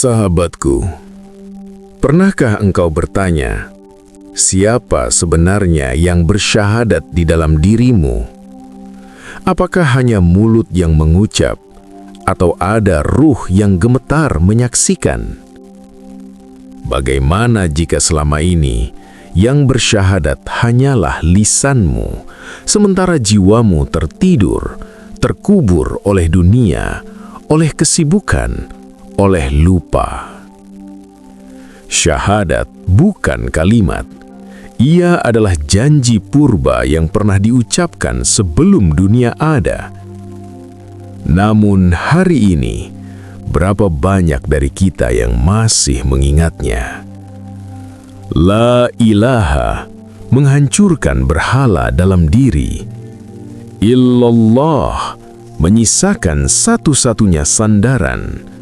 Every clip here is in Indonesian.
Sahabatku, pernahkah engkau bertanya, siapa sebenarnya yang bersyahadat di dalam dirimu? Apakah hanya mulut yang mengucap, atau ada ruh yang gemetar menyaksikan? Bagaimana jika selama ini yang bersyahadat hanyalah lisanmu, sementara jiwamu tertidur, terkubur oleh dunia, oleh kesibukan, oleh lupa? Syahadat bukan kalimat. Ia adalah janji purba yang pernah diucapkan sebelum dunia ada. Namun hari ini, berapa banyak dari kita yang masih mengingatnya? La ilaha menghancurkan berhala dalam diri. Illallah menyisakan satu-satunya sandaran.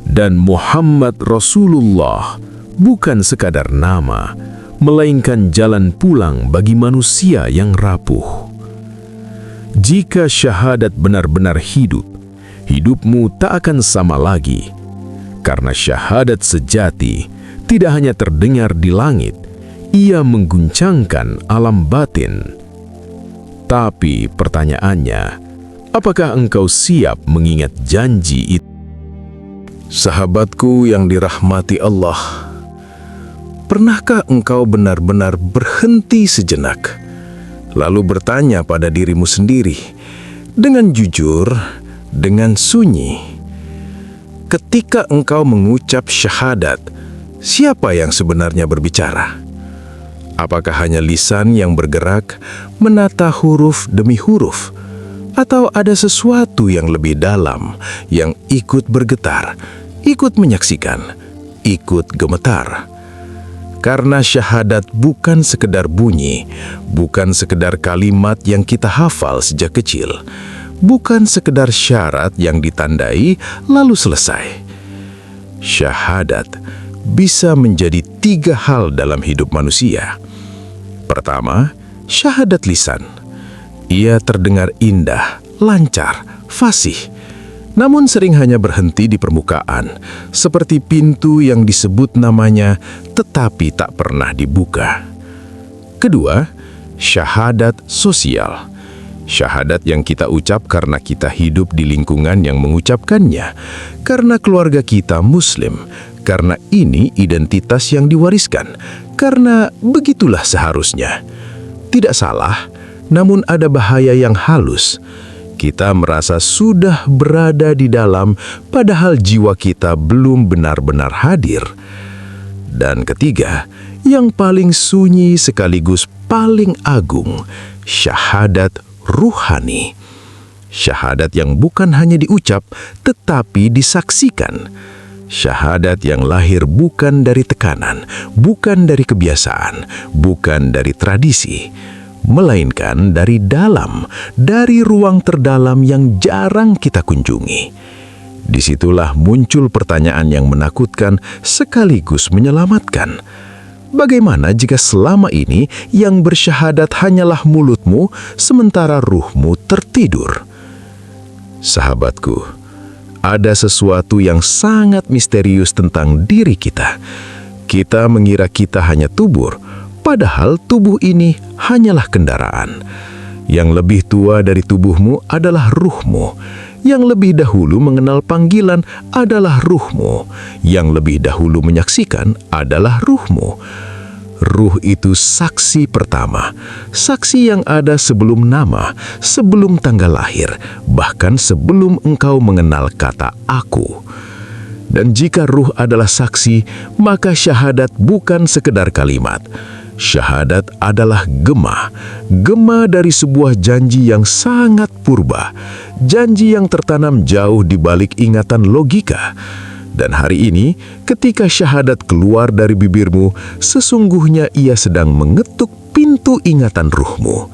Dan Muhammad Rasulullah bukan sekadar nama, melainkan jalan pulang bagi manusia yang rapuh. Jika syahadat benar-benar hidup, hidupmu tak akan sama lagi. Karena syahadat sejati tidak hanya terdengar di langit, ia mengguncangkan alam batin. Tapi pertanyaannya, apakah engkau siap mengingat janji itu? Sahabatku yang dirahmati Allah, pernahkah engkau benar-benar berhenti sejenak, lalu bertanya pada dirimu sendiri, dengan jujur, dengan sunyi, ketika engkau mengucap syahadat, siapa yang sebenarnya berbicara? Apakah hanya lisan yang bergerak, menata huruf demi huruf, atau ada sesuatu yang lebih dalam yang ikut bergetar, ikut menyaksikan, ikut gemetar? Karena syahadat bukan sekedar bunyi, bukan sekedar kalimat yang kita hafal sejak kecil, bukan sekedar syarat yang ditandai lalu selesai. Syahadat bisa menjadi 3 hal dalam hidup manusia. Pertama, syahadat lisan. Ia terdengar indah, lancar, fasih, namun sering hanya berhenti di permukaan, seperti pintu yang disebut namanya tetapi tak pernah dibuka. Kedua, syahadat sosial. Syahadat yang kita ucap karena kita hidup di lingkungan yang mengucapkannya, karena keluarga kita Muslim, karena ini identitas yang diwariskan, karena begitulah seharusnya. Tidak salah, namun ada bahaya yang halus. Kita merasa sudah berada di dalam, padahal jiwa kita belum benar-benar hadir. Dan ketiga, yang paling sunyi sekaligus paling agung, syahadat ruhani. Syahadat yang bukan hanya diucap, tetapi disaksikan. Syahadat yang lahir bukan dari tekanan, bukan dari kebiasaan, bukan dari tradisi, melainkan dari dalam, dari ruang terdalam yang jarang kita kunjungi. Disitulah muncul pertanyaan yang menakutkan sekaligus menyelamatkan. Bagaimana jika selama ini yang bersyahadat hanyalah mulutmu, sementara ruhmu tertidur? Sahabatku, ada sesuatu yang sangat misterius tentang diri kita. Kita mengira kita hanya tubuh, padahal tubuh ini hanyalah kendaraan. Yang lebih tua dari tubuhmu adalah ruhmu. Yang lebih dahulu mengenal panggilan adalah ruhmu. Yang lebih dahulu menyaksikan adalah ruhmu. Ruh itu saksi pertama, saksi yang ada sebelum nama, sebelum tanggal lahir, bahkan sebelum engkau mengenal kata aku. Dan jika ruh adalah saksi, maka syahadat bukan sekedar kalimat. Syahadat adalah gema dari sebuah janji yang sangat purba, janji yang tertanam jauh di balik ingatan logika. Dan hari ini, ketika syahadat keluar dari bibirmu, sesungguhnya ia sedang mengetuk pintu ingatan ruhmu.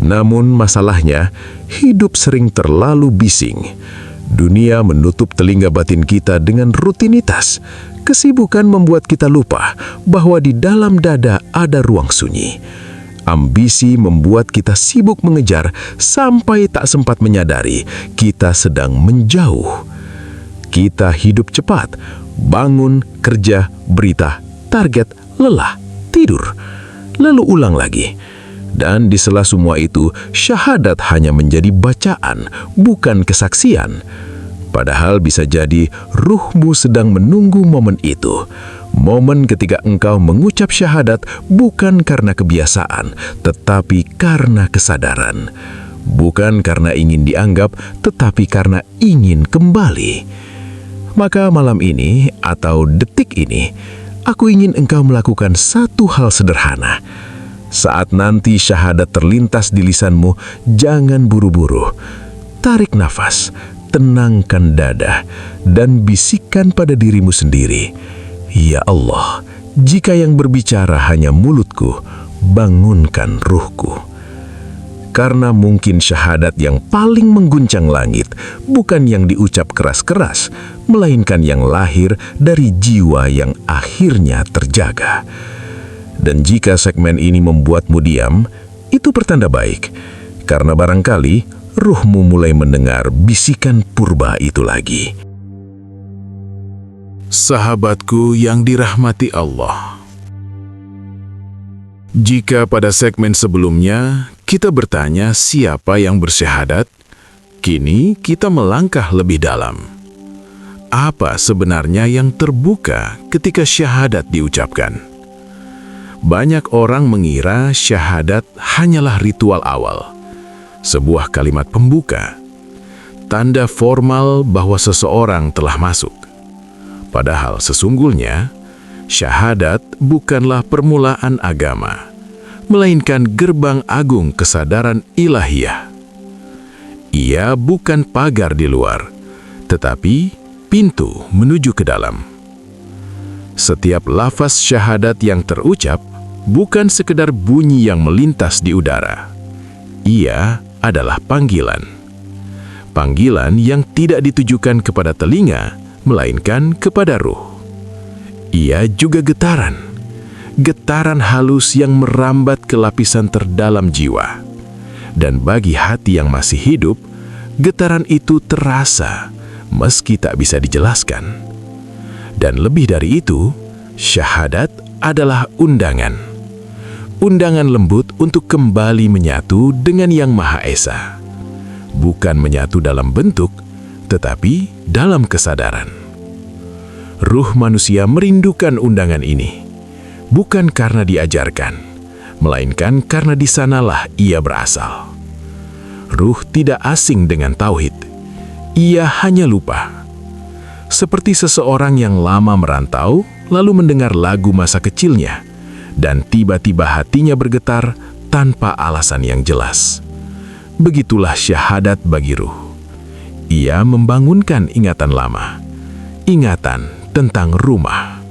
Namun masalahnya, hidup sering terlalu bising. Dunia menutup telinga batin kita dengan rutinitas. Kesibukan membuat kita lupa bahwa di dalam dada ada ruang sunyi. Ambisi membuat kita sibuk mengejar sampai tak sempat menyadari kita sedang menjauh. Kita hidup cepat, bangun, kerja, berita, target, lelah, tidur, lalu ulang lagi. Dan di sela semua itu, syahadat hanya menjadi bacaan, bukan kesaksian. Padahal bisa jadi ruhmu sedang menunggu momen itu. Momen ketika engkau mengucap syahadat bukan karena kebiasaan, tetapi karena kesadaran. Bukan karena ingin dianggap, tetapi karena ingin kembali. Maka malam ini atau detik ini, aku ingin engkau melakukan satu hal sederhana. Saat nanti syahadat terlintas di lisanmu, jangan buru-buru. Tarik nafas, tenangkan dada, dan bisikkan pada dirimu sendiri, "Ya Allah, jika yang berbicara hanya mulutku, bangunkan ruhku." Karena mungkin syahadat yang paling mengguncang langit bukan yang diucap keras-keras, melainkan yang lahir dari jiwa yang akhirnya terjaga. Dan jika segmen ini membuatmu diam, itu pertanda baik, karena barangkali ruhmu mulai mendengar bisikan purba itu lagi. Sahabatku yang dirahmati Allah, jika pada segmen sebelumnya kita bertanya siapa yang bersyahadat, kini kita melangkah lebih dalam. Apa sebenarnya yang terbuka ketika syahadat diucapkan? Banyak orang mengira syahadat hanyalah ritual awal, sebuah kalimat pembuka, tanda formal bahwa seseorang telah masuk. Padahal sesungguhnya, syahadat bukanlah permulaan agama, melainkan gerbang agung kesadaran ilahiyah. Ia bukan pagar di luar, tetapi pintu menuju ke dalam. Setiap lafaz syahadat yang terucap bukan sekedar bunyi yang melintas di udara. Ia adalah panggilan. Panggilan yang tidak ditujukan kepada telinga, melainkan kepada ruh. Ia juga getaran. Getaran halus yang merambat ke lapisan terdalam jiwa. Dan bagi hati yang masih hidup, getaran itu terasa meski tak bisa dijelaskan. Dan lebih dari itu, syahadat adalah undangan. Undangan lembut untuk kembali menyatu dengan Yang Maha Esa. Bukan menyatu dalam bentuk, tetapi dalam kesadaran. Ruh manusia merindukan undangan ini, bukan karena diajarkan, melainkan karena di sanalah ia berasal. Ruh tidak asing dengan tauhid, ia hanya lupa. Seperti seseorang yang lama merantau, lalu mendengar lagu masa kecilnya, dan tiba-tiba hatinya bergetar tanpa alasan yang jelas. Begitulah syahadat bagi ruh. Ia membangunkan ingatan lama, ingatan tentang rumah.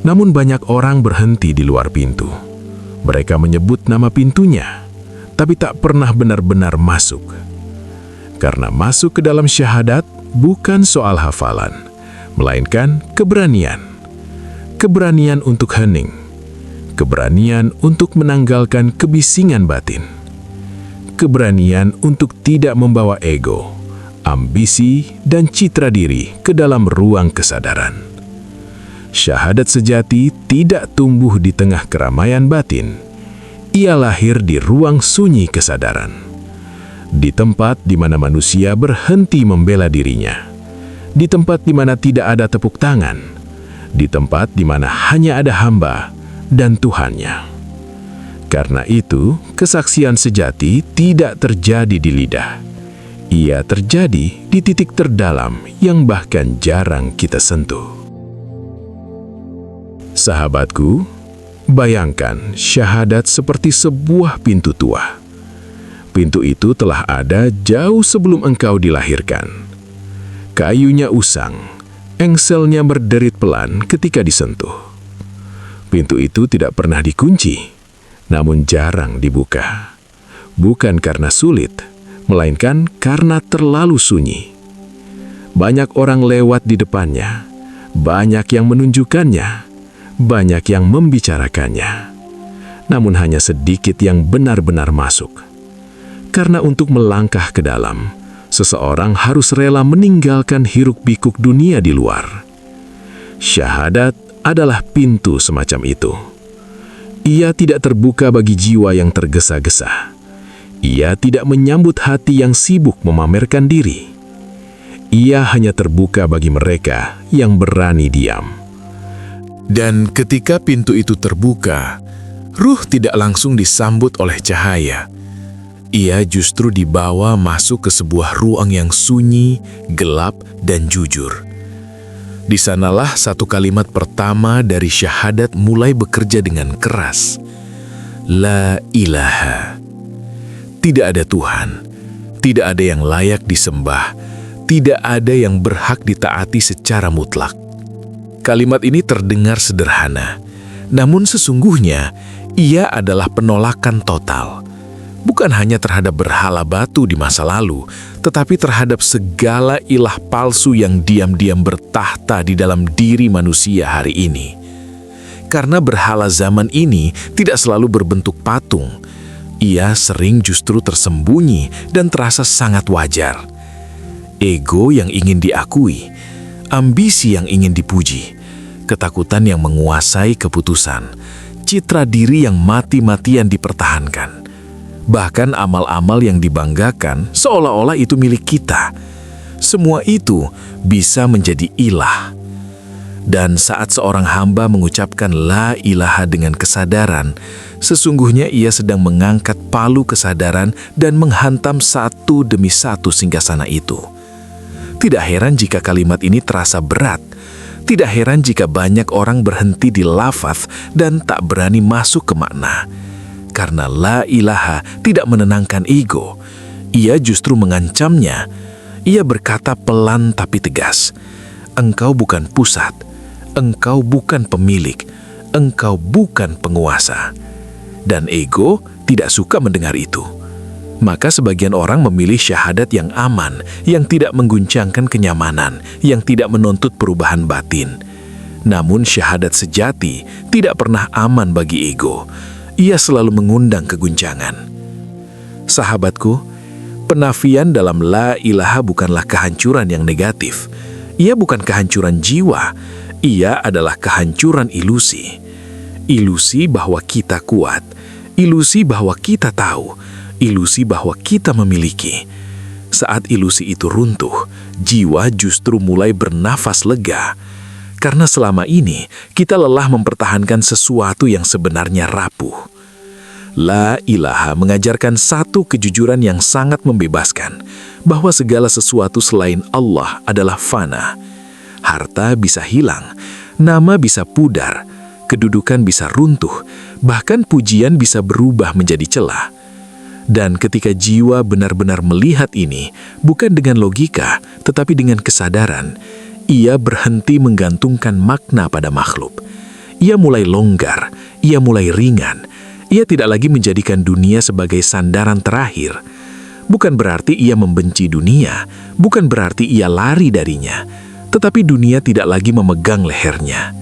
Namun banyak orang berhenti di luar pintu. Mereka menyebut nama pintunya, tapi tak pernah benar-benar masuk. Karena masuk ke dalam syahadat bukan soal hafalan, melainkan keberanian. Keberanian untuk hening. Keberanian untuk menanggalkan kebisingan batin. Keberanian untuk tidak membawa ego, ambisi, dan citra diri ke dalam ruang kesadaran. Syahadat sejati tidak tumbuh di tengah keramaian batin. Ia lahir di ruang sunyi kesadaran. Di tempat di mana manusia berhenti membela dirinya. Di tempat di mana tidak ada tepuk tangan. Di tempat di mana hanya ada hamba dan Tuhannya. Karena itu, kesaksian sejati tidak terjadi di lidah. Ia terjadi di titik terdalam yang bahkan jarang kita sentuh. Sahabatku, bayangkan syahadat seperti sebuah pintu tua. Pintu itu telah ada jauh sebelum engkau dilahirkan. Kayunya usang, engselnya berderit pelan ketika disentuh. Pintu itu tidak pernah dikunci, namun jarang dibuka. Bukan karena sulit, melainkan karena terlalu sunyi. Banyak orang lewat di depannya, banyak yang menunjukkannya, banyak yang membicarakannya. Namun hanya sedikit yang benar-benar masuk. Karena untuk melangkah ke dalam, seseorang harus rela meninggalkan hiruk-pikuk dunia di luar. Syahadat adalah pintu semacam itu. Ia tidak terbuka bagi jiwa yang tergesa-gesa. Ia tidak menyambut hati yang sibuk memamerkan diri. Ia hanya terbuka bagi mereka yang berani diam. Dan ketika pintu itu terbuka, ruh tidak langsung disambut oleh cahaya. Ia justru dibawa masuk ke sebuah ruang yang sunyi, gelap, dan jujur. Di sanalah satu kalimat pertama dari syahadat mulai bekerja dengan keras. La ilaha. Tidak ada Tuhan, tidak ada yang layak disembah, tidak ada yang berhak ditaati secara mutlak. Kalimat ini terdengar sederhana, namun sesungguhnya ia adalah penolakan total. Bukan hanya terhadap berhala batu di masa lalu, tetapi terhadap segala ilah palsu yang diam-diam bertahta di dalam diri manusia hari ini. Karena berhala zaman ini tidak selalu berbentuk patung, ia sering justru tersembunyi dan terasa sangat wajar. Ego yang ingin diakui, ambisi yang ingin dipuji, ketakutan yang menguasai keputusan, citra diri yang mati-matian dipertahankan. Bahkan amal-amal yang dibanggakan seolah-olah itu milik kita. Semua itu bisa menjadi ilah. Dan saat seorang hamba mengucapkan la ilaha dengan kesadaran, sesungguhnya ia sedang mengangkat palu kesadaran dan menghantam satu demi satu singgasana itu. Tidak heran jika kalimat ini terasa berat. Tidak heran jika banyak orang berhenti di lafaz dan tak berani masuk ke makna. Karena la ilaha tidak menenangkan ego. Ia justru mengancamnya. Ia berkata pelan tapi tegas. Engkau bukan pusat. Engkau bukan pemilik. Engkau bukan penguasa. Dan ego tidak suka mendengar itu. Maka sebagian orang memilih syahadat yang aman, yang tidak mengguncangkan kenyamanan, yang tidak menuntut perubahan batin. Namun syahadat sejati tidak pernah aman bagi ego. Ia selalu mengundang keguncangan. Sahabatku, penafian dalam la ilaha bukanlah kehancuran yang negatif. Ia bukan kehancuran jiwa, ia adalah kehancuran ilusi. Ilusi bahwa kita kuat, ilusi bahwa kita tahu, ilusi bahwa kita memiliki. Saat ilusi itu runtuh, jiwa justru mulai bernafas lega. Karena selama ini kita lelah mempertahankan sesuatu yang sebenarnya rapuh. La ilaha mengajarkan satu kejujuran yang sangat membebaskan, bahwa segala sesuatu selain Allah adalah fana. Harta bisa hilang, nama bisa pudar, kedudukan bisa runtuh, bahkan pujian bisa berubah menjadi celah. Dan ketika jiwa benar-benar melihat ini, bukan dengan logika, tetapi dengan kesadaran, ia berhenti menggantungkan makna pada makhluk. Ia mulai longgar, ia mulai ringan. Ia tidak lagi menjadikan dunia sebagai sandaran terakhir. Bukan berarti ia membenci dunia, bukan berarti ia lari darinya, tetapi dunia tidak lagi memegang lehernya.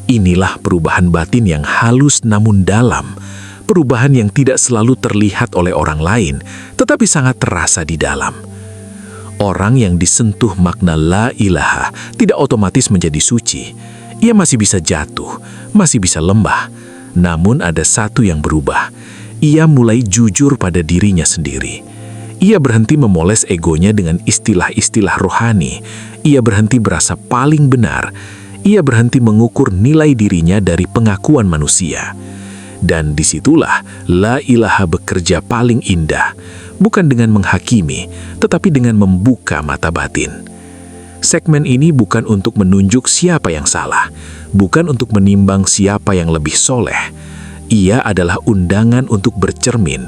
Inilah perubahan batin yang halus namun dalam, perubahan yang tidak selalu terlihat oleh orang lain, tetapi sangat terasa di dalam. Orang yang disentuh makna la ilaha tidak otomatis menjadi suci. Ia masih bisa jatuh, masih bisa lembah. Namun ada satu yang berubah. Ia mulai jujur pada dirinya sendiri. Ia berhenti memoles egonya dengan istilah-istilah rohani. Ia berhenti berasa paling benar. Ia berhenti mengukur nilai dirinya dari pengakuan manusia. Dan disitulah la ilaha bekerja paling indah. Bukan dengan menghakimi, tetapi dengan membuka mata batin. Segmen ini bukan untuk menunjuk siapa yang salah, bukan untuk menimbang siapa yang lebih soleh. Ia adalah undangan untuk bercermin,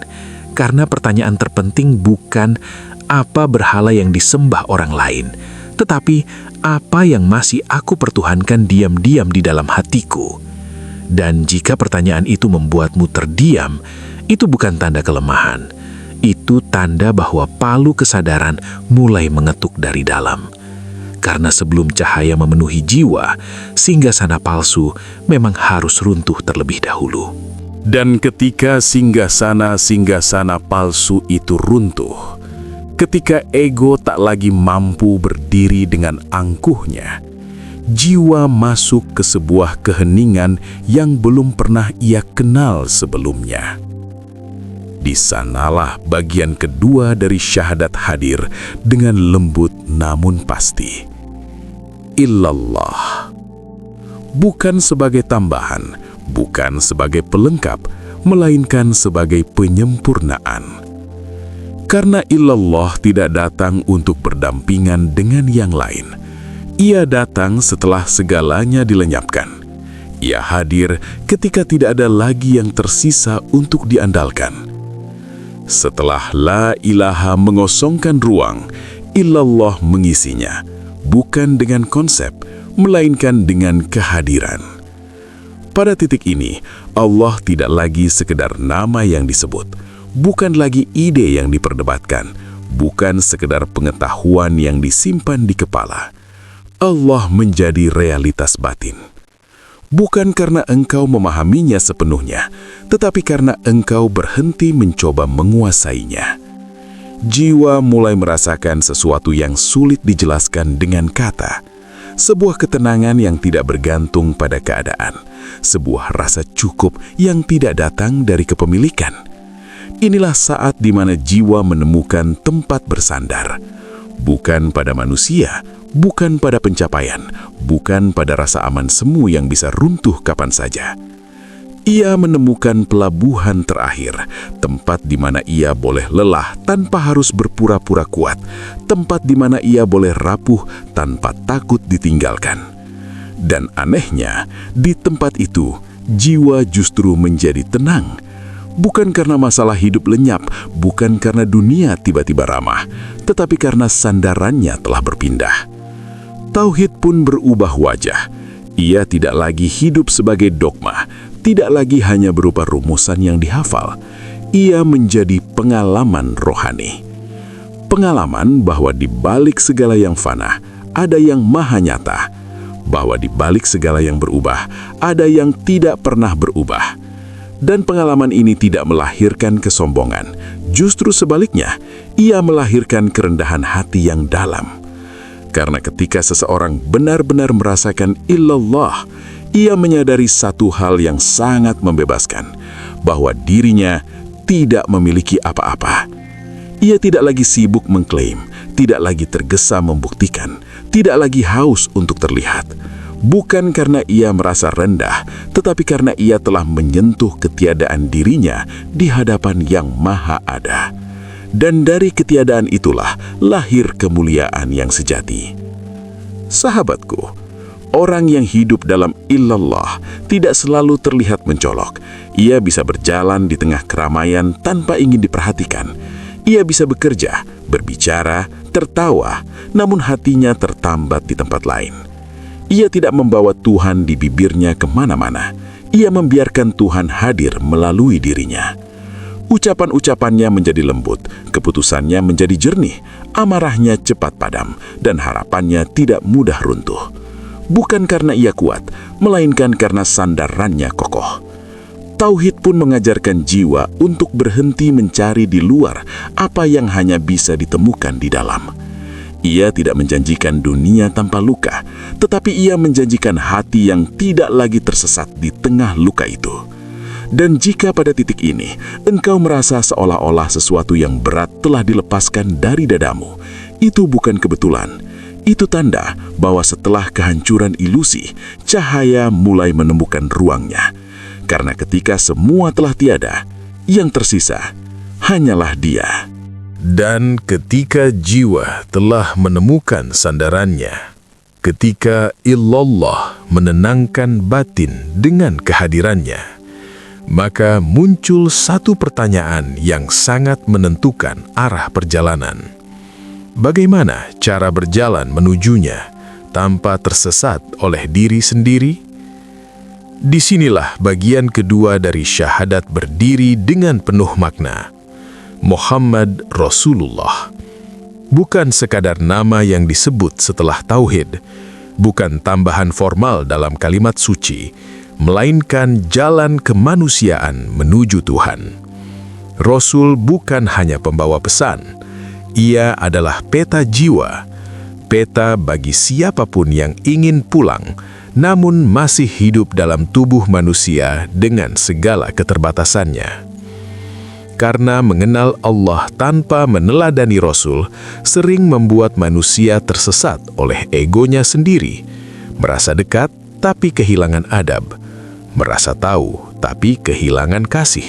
karena pertanyaan terpenting bukan apa berhala yang disembah orang lain, tetapi apa yang masih aku pertuhankan diam-diam di dalam hatiku. Dan jika pertanyaan itu membuatmu terdiam, itu bukan tanda kelemahan. Itu tanda bahwa palu kesadaran mulai mengetuk dari dalam. Karena sebelum cahaya memenuhi jiwa, singgasana palsu memang harus runtuh terlebih dahulu. Dan ketika singgasana palsu itu runtuh, Ketika ego tak lagi mampu berdiri dengan angkuhnya, jiwa masuk ke sebuah keheningan yang belum pernah ia kenal sebelumnya. Di sanalah bagian kedua dari syahadat hadir dengan lembut namun pasti. Illallah. Bukan sebagai tambahan, bukan sebagai pelengkap, melainkan sebagai penyempurnaan. Karena illallah tidak datang untuk berdampingan dengan yang lain. Ia datang setelah segalanya dilenyapkan. Ia hadir ketika tidak ada lagi yang tersisa untuk diandalkan. Setelah la ilaha mengosongkan ruang, illallah mengisinya, bukan dengan konsep, melainkan dengan kehadiran. Pada titik ini, Allah tidak lagi sekedar nama yang disebut, bukan lagi ide yang diperdebatkan, bukan sekedar pengetahuan yang disimpan di kepala. Allah menjadi realitas batin. Bukan karena engkau memahaminya sepenuhnya, tetapi karena engkau berhenti mencoba menguasainya. Jiwa mulai merasakan sesuatu yang sulit dijelaskan dengan kata. Sebuah ketenangan yang tidak bergantung pada keadaan. Sebuah rasa cukup yang tidak datang dari kepemilikan. Inilah saat di mana jiwa menemukan tempat bersandar. Bukan pada manusia, bukan pada pencapaian, bukan pada rasa aman semu yang bisa runtuh kapan saja. Ia menemukan pelabuhan terakhir, tempat di mana ia boleh lelah tanpa harus berpura-pura kuat, tempat di mana ia boleh rapuh tanpa takut ditinggalkan. Dan anehnya, di tempat itu, jiwa justru menjadi tenang. Bukan karena masalah hidup lenyap, bukan karena dunia tiba-tiba ramah, tetapi karena sandarannya telah berpindah. Tauhid pun berubah wajah. Ia tidak lagi hidup sebagai dogma, tidak lagi hanya berupa rumusan yang dihafal. Ia menjadi pengalaman rohani. Pengalaman bahwa di balik segala yang fana, ada yang maha nyata. Bahwa di balik segala yang berubah, ada yang tidak pernah berubah. Dan pengalaman ini tidak melahirkan kesombongan. Justru sebaliknya, ia melahirkan kerendahan hati yang dalam. Karena ketika seseorang benar-benar merasakan illallah, ia menyadari satu hal yang sangat membebaskan, bahwa dirinya tidak memiliki apa-apa. Ia tidak lagi sibuk mengklaim, tidak lagi tergesa membuktikan, tidak lagi haus untuk terlihat. Bukan karena ia merasa rendah, tetapi karena ia telah menyentuh ketiadaan dirinya di hadapan yang maha ada. Dan dari ketiadaan itulah lahir kemuliaan yang sejati. Sahabatku, orang yang hidup dalam illallah tidak selalu terlihat mencolok. Ia bisa berjalan di tengah keramaian tanpa ingin diperhatikan. Ia bisa bekerja, berbicara, tertawa, namun hatinya tertambat di tempat lain. Ia tidak membawa Tuhan di bibirnya kemana-mana. Ia membiarkan Tuhan hadir melalui dirinya. Ucapan-ucapannya menjadi lembut, keputusannya menjadi jernih, amarahnya cepat padam, dan harapannya tidak mudah runtuh. Bukan karena ia kuat, melainkan karena sandarannya kokoh. Tauhid pun mengajarkan jiwa untuk berhenti mencari di luar apa yang hanya bisa ditemukan di dalam. Ia tidak menjanjikan dunia tanpa luka, tetapi ia menjanjikan hati yang tidak lagi tersesat di tengah luka itu. Dan jika pada titik ini, engkau merasa seolah-olah sesuatu yang berat telah dilepaskan dari dadamu, itu bukan kebetulan. Itu tanda bahwa setelah kehancuran ilusi, cahaya mulai menemukan ruangnya. Karena ketika semua telah tiada, yang tersisa hanyalah Dia. Dan ketika jiwa telah menemukan sandarannya, ketika illallah menenangkan batin dengan kehadirannya, maka muncul satu pertanyaan yang sangat menentukan arah perjalanan. Bagaimana cara berjalan menujunya tanpa tersesat oleh diri sendiri? Disinilah bagian kedua dari syahadat berdiri dengan penuh makna. Muhammad Rasulullah. Bukan sekadar nama yang disebut setelah tauhid, bukan tambahan formal dalam kalimat suci, melainkan jalan kemanusiaan menuju Tuhan. Rasul bukan hanya pembawa pesan, Ia adalah peta jiwa, peta bagi siapapun yang ingin pulang, namun masih hidup dalam tubuh manusia dengan segala keterbatasannya. Karena mengenal Allah tanpa meneladani Rasul sering membuat manusia tersesat oleh egonya sendiri, merasa dekat tapi kehilangan adab, merasa tahu tapi kehilangan kasih.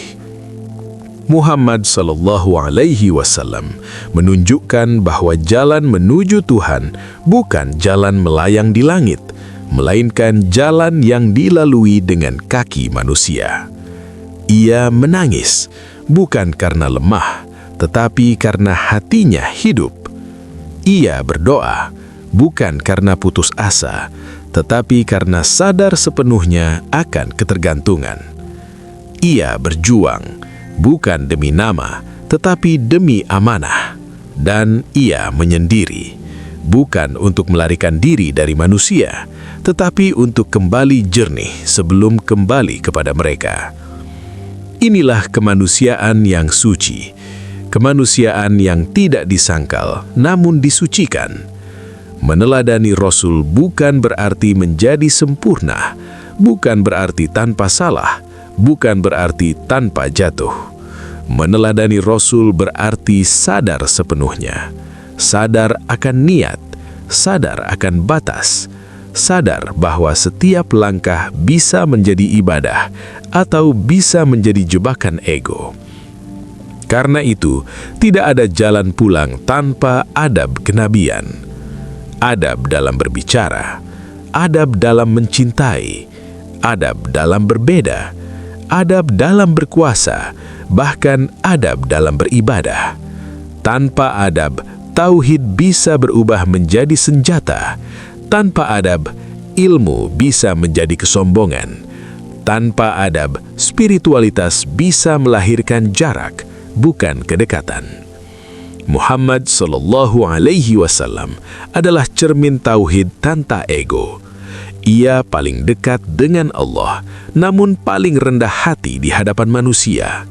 Muhammad sallallahu alaihi wasallam menunjukkan bahwa jalan menuju Tuhan bukan jalan melayang di langit, melainkan jalan yang dilalui dengan kaki manusia. Ia menangis, bukan karena lemah, tetapi karena hatinya hidup. Ia berdoa, bukan karena putus asa, tetapi karena sadar sepenuhnya akan ketergantungan. Ia berjuang, bukan demi nama, tetapi demi amanah. Dan ia menyendiri, bukan untuk melarikan diri dari manusia, tetapi untuk kembali jernih sebelum kembali kepada mereka. Inilah kemanusiaan yang suci, kemanusiaan yang tidak disangkal, namun disucikan. Meneladani Rasul bukan berarti menjadi sempurna, bukan berarti tanpa salah, bukan berarti tanpa jatuh. Meneladani Rasul berarti sadar sepenuhnya, sadar akan niat, sadar akan batas, sadar bahwa setiap langkah bisa menjadi ibadah atau bisa menjadi jebakan ego. Karena itu, tidak ada jalan pulang tanpa adab kenabian. Adab dalam berbicara, adab dalam mencintai, adab dalam berbeda, adab dalam berkuasa, bahkan adab dalam beribadah. Tanpa adab, tauhid bisa berubah menjadi senjata. Tanpa adab, ilmu bisa menjadi kesombongan. Tanpa adab, spiritualitas bisa melahirkan jarak, bukan kedekatan. Muhammad sallallahu alaihi wasallam adalah cermin tauhid tanpa ego. Ia paling dekat dengan Allah, namun paling rendah hati di hadapan manusia.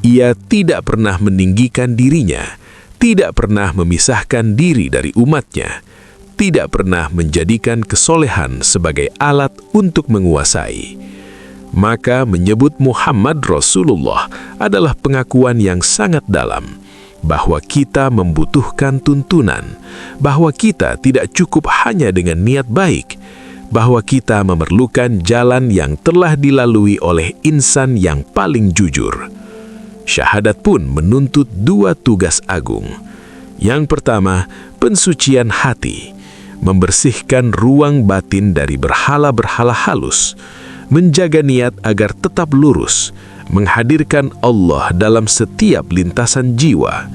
Ia tidak pernah meninggikan dirinya, tidak pernah memisahkan diri dari umatnya, tidak pernah menjadikan kesolehan sebagai alat untuk menguasai. Maka menyebut Muhammad Rasulullah adalah pengakuan yang sangat dalam, bahwa kita membutuhkan tuntunan, bahwa kita tidak cukup hanya dengan niat baik, bahwa kita memerlukan jalan yang telah dilalui oleh insan yang paling jujur. Syahadat pun menuntut dua tugas agung. Yang pertama, pensucian hati, membersihkan ruang batin dari berhala-berhala halus, menjaga niat agar tetap lurus, menghadirkan Allah dalam setiap lintasan jiwa.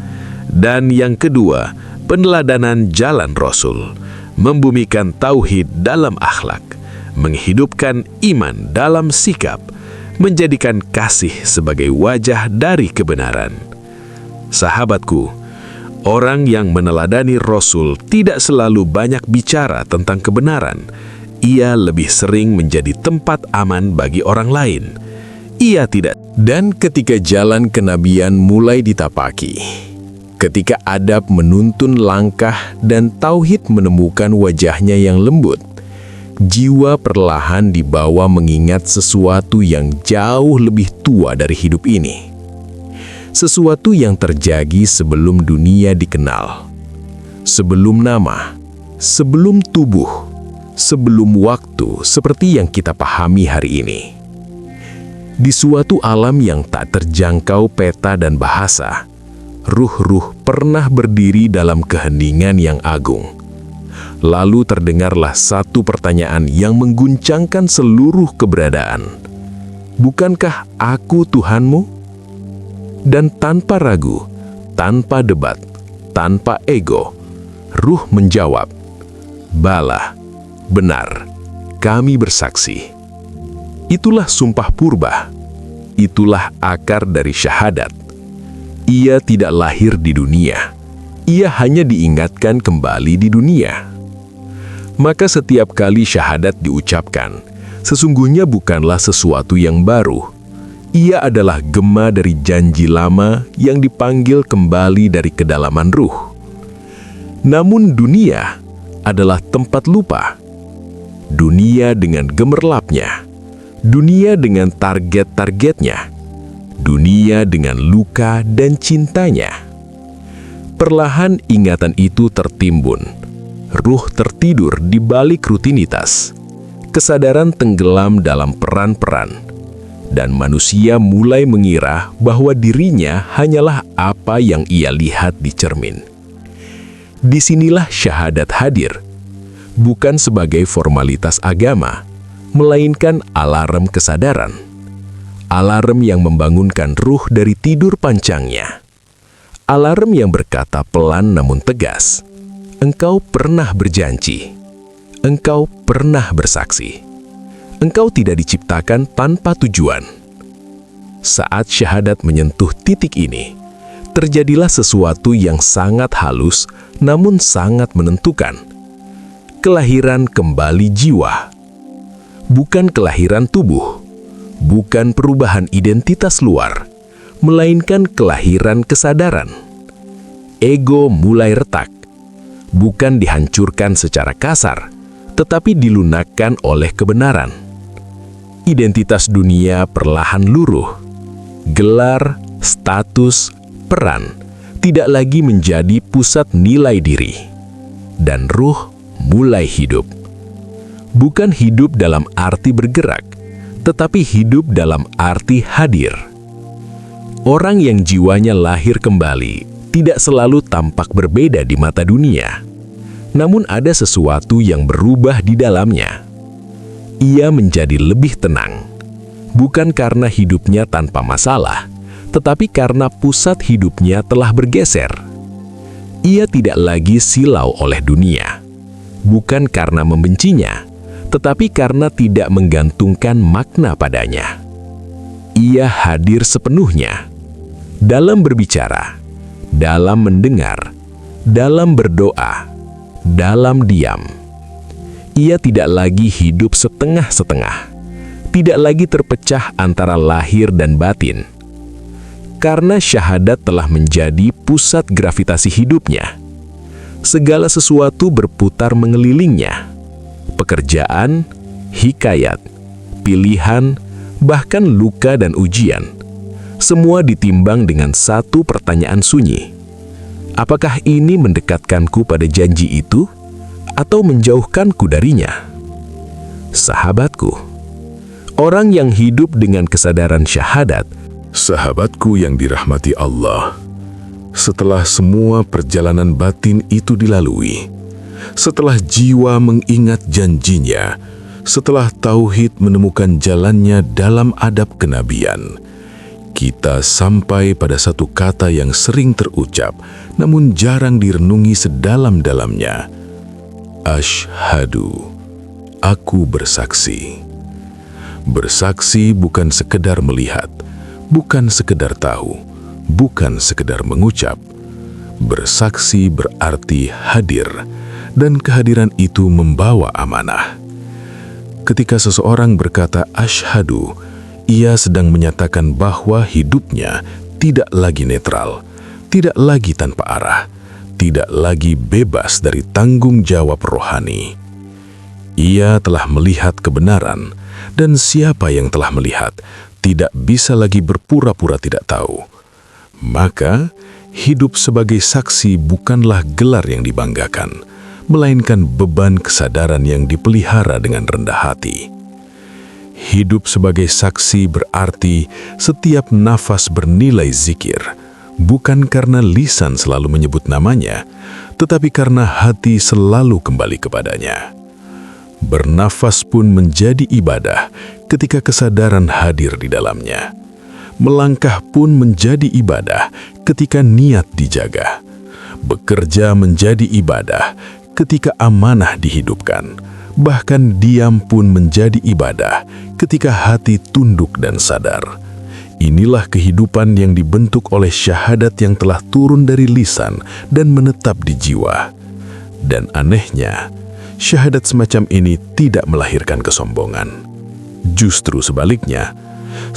Dan yang kedua, peneladanan jalan Rasul, membumikan tauhid dalam akhlak, menghidupkan iman dalam sikap, menjadikan kasih sebagai wajah dari kebenaran. Sahabatku, orang yang meneladani Rasul tidak selalu banyak bicara tentang kebenaran. Ia lebih sering menjadi tempat aman bagi orang lain. Ia tidak. Dan ketika jalan kenabian mulai ditapaki, ketika adab menuntun langkah dan tauhid menemukan wajahnya yang lembut, jiwa perlahan dibawa mengingat sesuatu yang jauh lebih tua dari hidup ini. Sesuatu yang terjadi sebelum dunia dikenal, sebelum nama, sebelum tubuh, sebelum waktu seperti yang kita pahami hari ini. Di suatu alam yang tak terjangkau peta dan bahasa, ruh-ruh pernah berdiri dalam keheningan yang agung. Lalu terdengarlah satu pertanyaan yang mengguncangkan seluruh keberadaan. Bukankah aku Tuhanmu? Dan tanpa ragu, tanpa debat, tanpa ego, ruh menjawab, "Bala, benar, kami bersaksi." Itulah sumpah purba, itulah akar dari syahadat. Ia tidak lahir di dunia, ia hanya diingatkan kembali di dunia. Maka setiap kali syahadat diucapkan, sesungguhnya bukanlah sesuatu yang baru. Ia adalah gema dari janji lama yang dipanggil kembali dari kedalaman ruh. Namun dunia adalah tempat lupa. Dunia dengan gemerlapnya. Dunia dengan target-targetnya. Dunia dengan luka dan cintanya. Perlahan ingatan itu tertimbun. Ruh tertidur di balik rutinitas. Kesadaran tenggelam dalam peran-peran. Dan manusia mulai mengira bahwa dirinya hanyalah apa yang ia lihat di cermin. Disinilah syahadat hadir, bukan sebagai formalitas agama, melainkan alarm kesadaran. Alarm yang membangunkan ruh dari tidur pancangnya. Alarm yang berkata pelan namun tegas, engkau pernah berjanji, engkau pernah bersaksi, engkau tidak diciptakan tanpa tujuan. Saat syahadat menyentuh titik ini, terjadilah sesuatu yang sangat halus namun sangat menentukan. Kelahiran kembali jiwa. Bukan kelahiran tubuh, bukan perubahan identitas luar, melainkan kelahiran kesadaran. Ego mulai retak, bukan dihancurkan secara kasar, tetapi dilunakkan oleh kebenaran. Identitas dunia perlahan luruh. Gelar, status, peran tidak lagi menjadi pusat nilai diri. Dan ruh mulai hidup. Bukan hidup dalam arti bergerak, tetapi hidup dalam arti hadir. Orang yang jiwanya lahir kembali tidak selalu tampak berbeda di mata dunia. Namun ada sesuatu yang berubah di dalamnya. Ia menjadi lebih tenang. Bukan karena hidupnya tanpa masalah, tetapi karena pusat hidupnya telah bergeser. Ia tidak lagi silau oleh dunia. Bukan karena membencinya, tetapi karena tidak menggantungkan makna padanya. Ia hadir sepenuhnya. Dalam berbicara, dalam mendengar, dalam berdoa, dalam diam. Ia tidak lagi hidup setengah-setengah. Tidak lagi terpecah antara lahir dan batin. Karena syahadat telah menjadi pusat gravitasi hidupnya. Segala sesuatu berputar mengelilingnya. Pekerjaan, hikayat, pilihan, bahkan luka dan ujian. Semua ditimbang dengan satu pertanyaan sunyi. Apakah ini mendekatkanku pada janji itu, atau menjauhkanku darinya? Sahabatku, orang yang hidup dengan kesadaran syahadat, Sahabatku yang dirahmati Allah, setelah semua perjalanan batin itu dilalui, setelah jiwa mengingat janjinya, setelah tauhid menemukan jalannya dalam adab kenabian, kita sampai pada satu kata yang sering terucap, namun jarang direnungi sedalam-dalamnya. Asyhadu, aku bersaksi. Bersaksi bukan sekedar melihat, bukan sekedar tahu, bukan sekedar mengucap. Bersaksi berarti hadir, dan kehadiran itu membawa amanah. Ketika seseorang berkata asyhadu, ia sedang menyatakan bahwa hidupnya tidak lagi netral, tidak lagi tanpa arah, tidak lagi bebas dari tanggung jawab rohani. Ia telah melihat kebenaran, dan siapa yang telah melihat tidak bisa lagi berpura-pura tidak tahu. Maka, hidup sebagai saksi bukanlah gelar yang dibanggakan, melainkan beban kesadaran yang dipelihara dengan rendah hati. Hidup sebagai saksi berarti setiap nafas bernilai zikir, bukan karena lisan selalu menyebut namanya, tetapi karena hati selalu kembali kepadanya. Bernafas pun menjadi ibadah ketika kesadaran hadir di dalamnya. Melangkah pun menjadi ibadah ketika niat dijaga. Bekerja menjadi ibadah ketika amanah dihidupkan. Bahkan diam pun menjadi ibadah ketika hati tunduk dan sadar. Inilah kehidupan yang dibentuk oleh syahadat yang telah turun dari lisan dan menetap di jiwa. Dan anehnya, syahadat semacam ini tidak melahirkan kesombongan. Justru sebaliknya,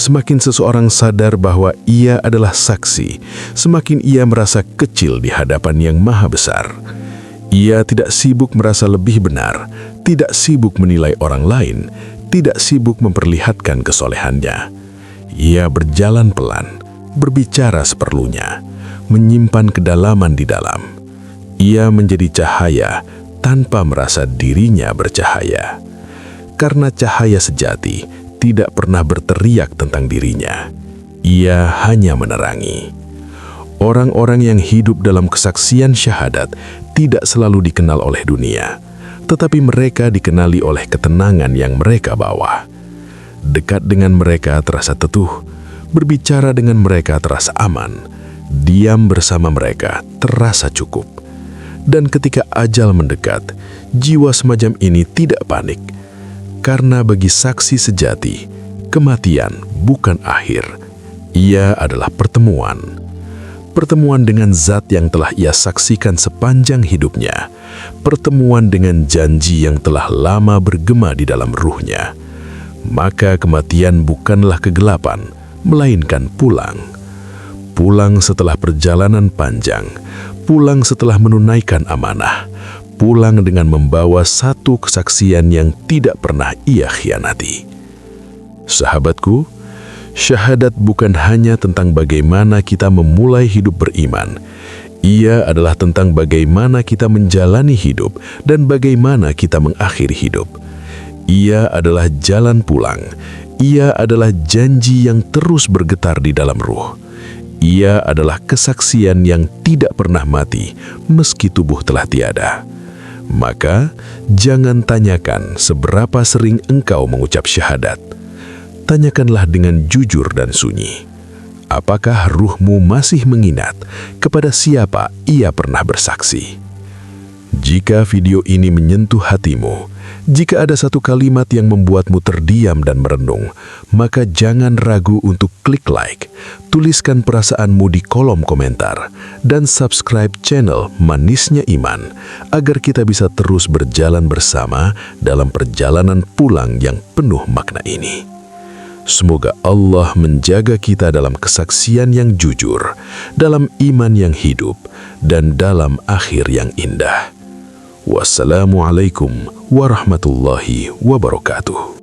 semakin seseorang sadar bahwa ia adalah saksi, semakin ia merasa kecil di hadapan yang maha besar. Ia tidak sibuk merasa lebih benar, tidak sibuk menilai orang lain, tidak sibuk memperlihatkan kesolehannya. Ia berjalan pelan, berbicara seperlunya, menyimpan kedalaman di dalam. Ia menjadi cahaya tanpa merasa dirinya bercahaya. Karena cahaya sejati tidak pernah berteriak tentang dirinya. Ia hanya menerangi. Orang-orang yang hidup dalam kesaksian syahadat tidak selalu dikenal oleh dunia, tetapi mereka dikenali oleh ketenangan yang mereka bawa. Dekat dengan mereka terasa teduh, berbicara dengan mereka terasa aman, diam bersama mereka terasa cukup. Dan ketika ajal mendekat, jiwa semacam ini tidak panik, karena bagi saksi sejati, kematian bukan akhir, ia adalah pertemuan. Pertemuan dengan zat yang telah ia saksikan sepanjang hidupnya, pertemuan dengan janji yang telah lama bergema di dalam ruhnya. Maka kematian bukanlah kegelapan, melainkan pulang. Pulang setelah perjalanan panjang, pulang setelah menunaikan amanah, pulang dengan membawa satu kesaksian yang tidak pernah ia khianati. Sahabatku, syahadat bukan hanya tentang bagaimana kita memulai hidup beriman. Ia adalah tentang bagaimana kita menjalani hidup dan bagaimana kita mengakhiri hidup. Ia adalah jalan pulang. Ia adalah janji yang terus bergetar di dalam ruh. Ia adalah kesaksian yang tidak pernah mati meski tubuh telah tiada. Maka, jangan tanyakan seberapa sering engkau mengucap syahadat. Tanyakanlah dengan jujur dan sunyi. Apakah ruhmu masih mengingat kepada siapa ia pernah bersaksi? Jika video ini menyentuh hatimu, jika ada satu kalimat yang membuatmu terdiam dan merenung, maka jangan ragu untuk klik like, tuliskan perasaanmu di kolom komentar, dan subscribe channel Manisnya Iman, agar kita bisa terus berjalan bersama dalam perjalanan pulang yang penuh makna ini. Semoga Allah menjaga kita dalam kesaksian yang jujur, dalam iman yang hidup, dan dalam akhir yang indah. Wassalamualaikum warahmatullahi wabarakatuh.